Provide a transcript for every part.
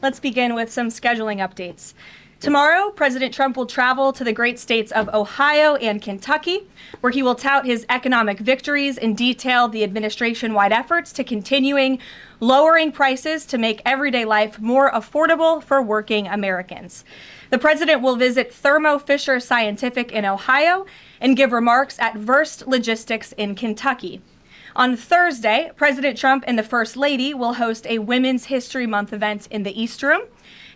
Let's begin with some scheduling updates. Tomorrow, President Trump will travel to the great states of Ohio and Kentucky, where he will tout his economic victories and detail the administration-wide efforts to continuing lowering prices to make everyday life more affordable for working Americans. The president will visit Thermo Fisher Scientific in Ohio and give remarks at Verst Logistics in Kentucky. On Thursday, President Trump and the First Lady will host a Women's History Month event in the East Room.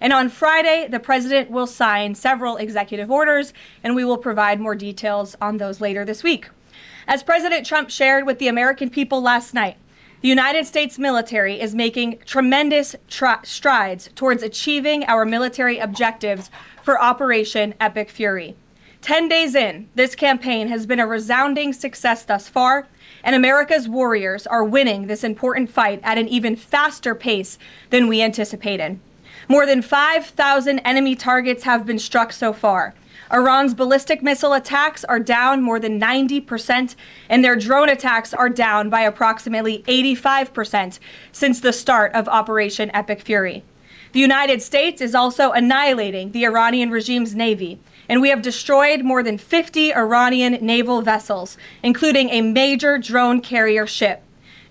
And on Friday, the president will sign several executive orders, and we will provide more details on those later this week. As President Trump shared with the American people last night, the United States military is making tremendous strides towards achieving our military objectives for Operation Epic Fury. 10 days in, this campaign has been a resounding success thus far, and America's warriors are winning this important fight at an even faster pace than we anticipated. More than 5,000 enemy targets have been struck so far. Iran's ballistic missile attacks are down more than 90%, and their drone attacks are down by approximately 85% since the start of Operation Epic Fury. The United States is also annihilating the Iranian regime's navy, and we have destroyed more than 50 Iranian naval vessels, including a major drone carrier ship.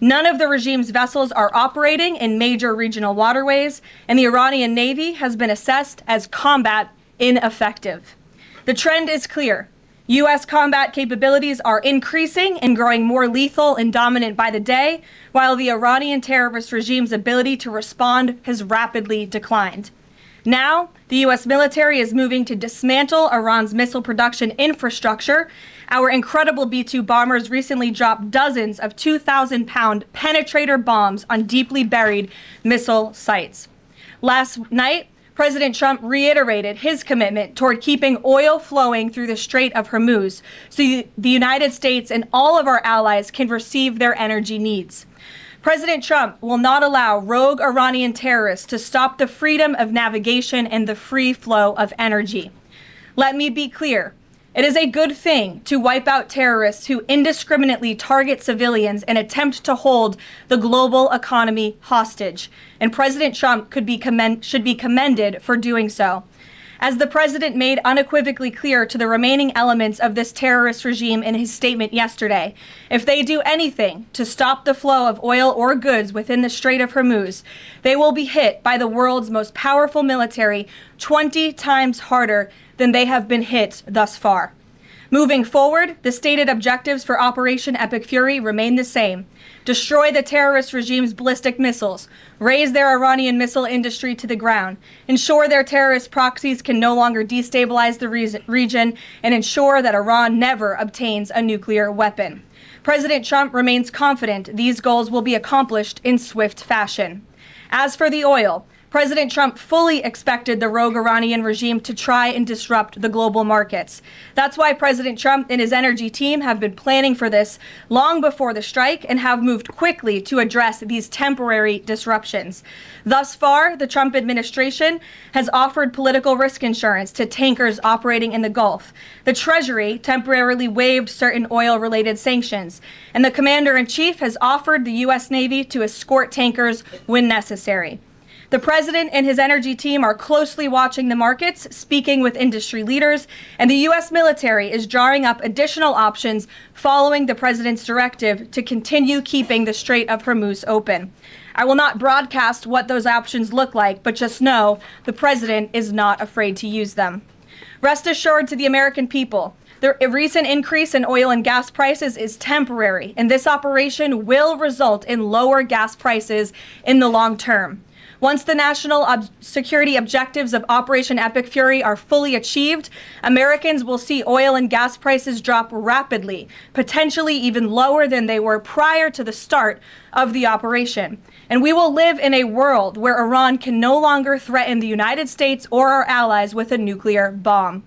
None of the regime's vessels are operating in major regional waterways, and the Iranian Navy has been assessed as combat ineffective. The trend is clear. U.S. combat capabilities are increasing and growing more lethal and dominant by the day, while the Iranian terrorist regime's ability to respond has rapidly declined. Now, the U.S. military is moving to dismantle Iran's missile production infrastructure. Our incredible B-2 bombers recently dropped dozens of 2,000-pound penetrator bombs on deeply buried missile sites. Last night, President Trump reiterated his commitment toward keeping oil flowing through the Strait of Hormuz so the United States and all of our allies can receive their energy needs. President Trump will not allow rogue Iranian terrorists to stop the freedom of navigation and the free flow of energy. Let me be clear. It is a good thing to wipe out terrorists who indiscriminately target civilians and attempt to hold the global economy hostage, and President Trump should be commended for doing so. As the president made unequivocally clear to the remaining elements of this terrorist regime in his statement yesterday, if they do anything to stop the flow of oil or goods within the Strait of Hormuz, they will be hit by the world's most powerful military 20 times harder than they have been hit thus far. Moving forward, the stated objectives for Operation Epic Fury remain the same. Destroy the terrorist regime's ballistic missiles, raise their Iranian missile industry to the ground, ensure their terrorist proxies can no longer destabilize the region, and ensure that Iran never obtains a nuclear weapon. President Trump remains confident these goals will be accomplished in swift fashion. As for the oil, President Trump fully expected the rogue Iranian regime to try and disrupt the global markets. That's why President Trump and his energy team have been planning for this long before the strike and have moved quickly to address these temporary disruptions. Thus far, the Trump administration has offered political risk insurance to tankers operating in the Gulf. The Treasury temporarily waived certain oil-related sanctions, and the Commander-in-Chief has offered the U.S. Navy to escort tankers when necessary. The president and his energy team are closely watching the markets, speaking with industry leaders, and the U.S. military is drawing up additional options following the president's directive to continue keeping the Strait of Hormuz open. I will not broadcast what those options look like, but just know the president is not afraid to use them. Rest assured to the American people, the recent increase in oil and gas prices is temporary, and this operation will result in lower gas prices in the long term. Once the national security objectives of Operation Epic Fury are fully achieved, Americans will see oil and gas prices drop rapidly, potentially even lower than they were prior to the start of the operation. And we will live in a world where Iran can no longer threaten the United States or our allies with a nuclear bomb.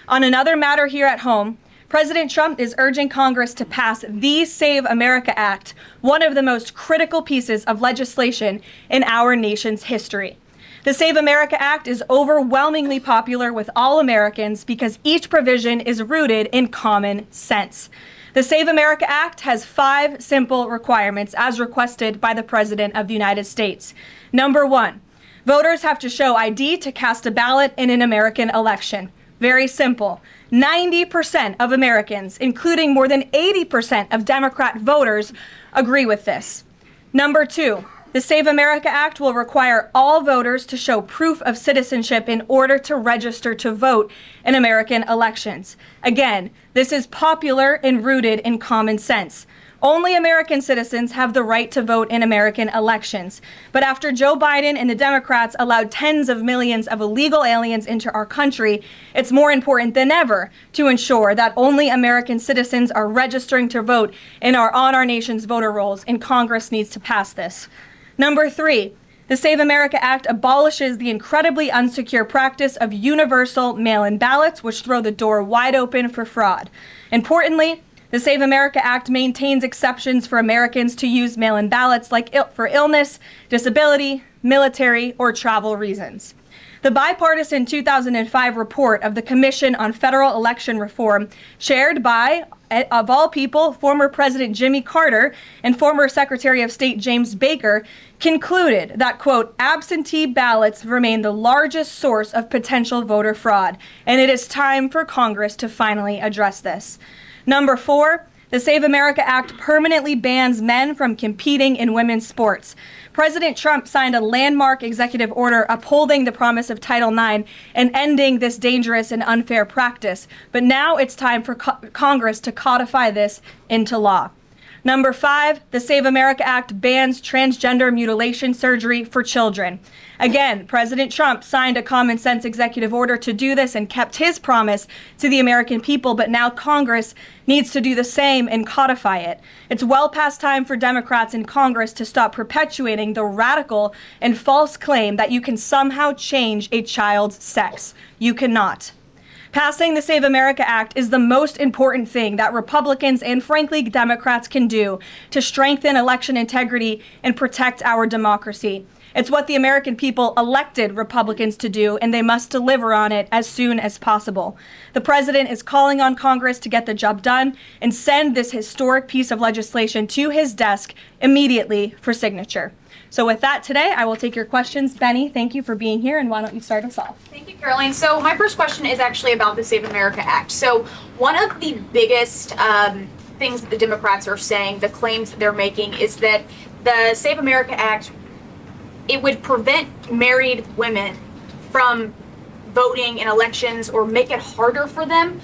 On another matter here at home, President Trump is urging Congress to pass the Save America Act, one of the most critical pieces of legislation in our nation's history. The Save America Act is overwhelmingly popular with all Americans because each provision is rooted in common sense. The Save America Act has 5 simple requirements as requested by the President of the United States. Number 1, Voters have to show ID to cast a ballot in an American election. Very simple. 90% of Americans, including more than 80% of Democrat voters, agree with this. Number 2, the Save America Act will require all voters to show proof of citizenship in order to register to vote in American elections. Again, this is popular and rooted in common sense. Only American citizens have the right to vote in American elections. But after Joe Biden and the Democrats allowed tens of millions of illegal aliens into our country, it's more important than ever to ensure that only American citizens are registering to vote on our nation's voter rolls, and Congress needs to pass this. Number 3, the Save America Act abolishes the incredibly unsecure practice of universal mail-in ballots, which throw the door wide open for fraud. Importantly, the Save America Act maintains exceptions for Americans to use mail-in ballots for illness, disability, military, or travel reasons. The bipartisan 2005 report of the Commission on Federal Election Reform, chaired by, of all people, former President Jimmy Carter and former Secretary of State James Baker, concluded that, quote, absentee ballots remain the largest source of potential voter fraud, and it is time for Congress to finally address this. Number 4, the Save America Act permanently bans men from competing in women's sports. President Trump signed a landmark executive order upholding the promise of Title IX and ending this dangerous and unfair practice. But now it's time for Congress to codify this into law. Number 5, the Save America Act bans transgender mutilation surgery for children. Again, President Trump signed a common sense executive order to do this and kept his promise to the American people, but now Congress needs to do the same and codify it. It's well past time for Democrats in Congress to stop perpetuating the radical and false claim that you can somehow change a child's sex. You cannot. Passing the Save America Act is the most important thing that Republicans and, frankly, Democrats can do to strengthen election integrity and protect our democracy. It's what the American people elected Republicans to do, and they must deliver on it as soon as possible. The president is calling on Congress to get the job done and send this historic piece of legislation to his desk immediately for signature. So with that today, I will take your questions. Benny, thank you for being here, and why don't you start us off? Thank you, Karoline. So my first question is actually about the Save America Act. So one of the biggest things that the Democrats are saying, the claims that they're making, is that the Save America Act, it would prevent married women from voting in elections or make it harder for them.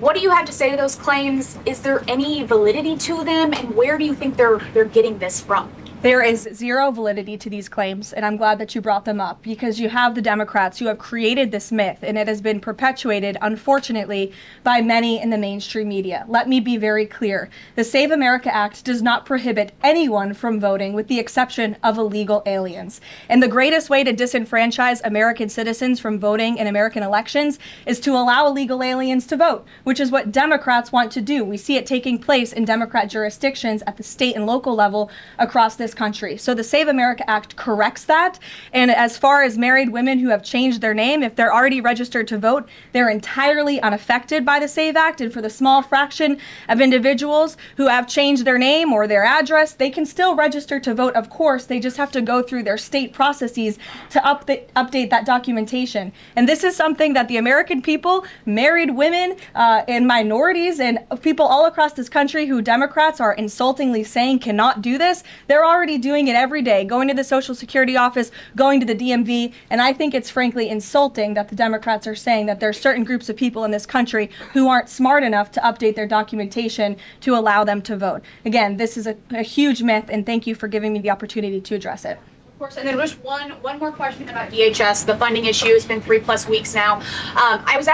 What do you have to say to those claims? Is there any validity to them, and where do you think they're getting this from? There is zero validity to these claims, and I'm glad that you brought them up, because you have the Democrats who have created this myth, and it has been perpetuated, unfortunately, by many in the mainstream media. Let me be very clear. The Save America Act does not prohibit anyone from voting, with the exception of illegal aliens. And the greatest way to disenfranchise American citizens from voting in American elections is to allow illegal aliens to vote, which is what Democrats want to do. We see it taking place in Democrat jurisdictions at the state and local level across this country. So the Save America Act corrects that. And as far as married women who have changed their name, if they're already registered to vote, they're entirely unaffected by the Save Act. And for the small fraction of individuals who have changed their name or their address, they can still register to vote. Of course, they just have to go through their state processes to update that documentation. And this is something that the American people, married women, and minorities, and people all across this country who Democrats are insultingly saying cannot do this, they're already doing it every day, going to the Social Security office, going to the DMV, and I think it's frankly insulting that the Democrats are saying that there are certain groups of people in this country who aren't smart enough to update their documentation to allow them to vote. Again, this is a huge myth, and thank you for giving me the opportunity to address it. Of course, and then just one more question about DHS. The funding issue has been 3+ weeks now. I was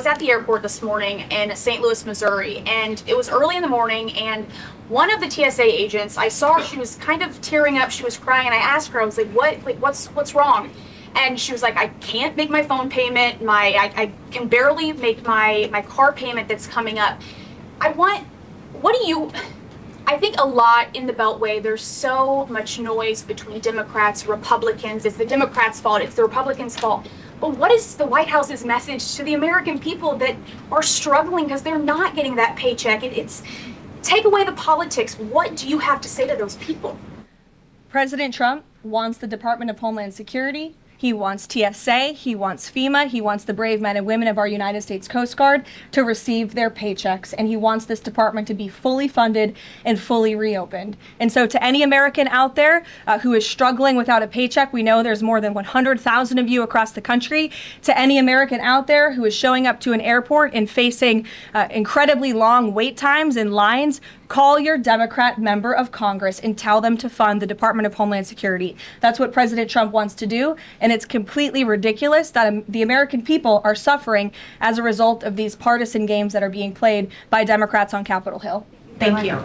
at the airport this morning in St. Louis, Missouri, and it was early in the morning, and one of the TSA agents, I saw her, she was kind of tearing up, she was crying, and I asked her, I was like, what's wrong? And she was like, I can't make my phone payment, I can barely make my car payment that's coming up. I think a lot in the Beltway, there's so much noise between Democrats, Republicans. It's the Democrats' fault, it's the Republicans' fault. But what is the White House's message to the American people that are struggling because they're not getting that paycheck? It's take away the politics. What do you have to say to those people? President Trump wants the Department of Homeland Security, he wants TSA, he wants FEMA, he wants the brave men and women of our United States Coast Guard to receive their paychecks, and he wants this department to be fully funded and fully reopened. And so to any American out there who is struggling without a paycheck, we know there's more than 100,000 of you across the country. To any American out there who is showing up to an airport and facing incredibly long wait times and lines, call your Democrat member of Congress and tell them to fund the Department of Homeland Security. That's what President Trump wants to do, and it's completely ridiculous that the American people are suffering as a result of these partisan games that are being played by Democrats on Capitol Hill. Thank you.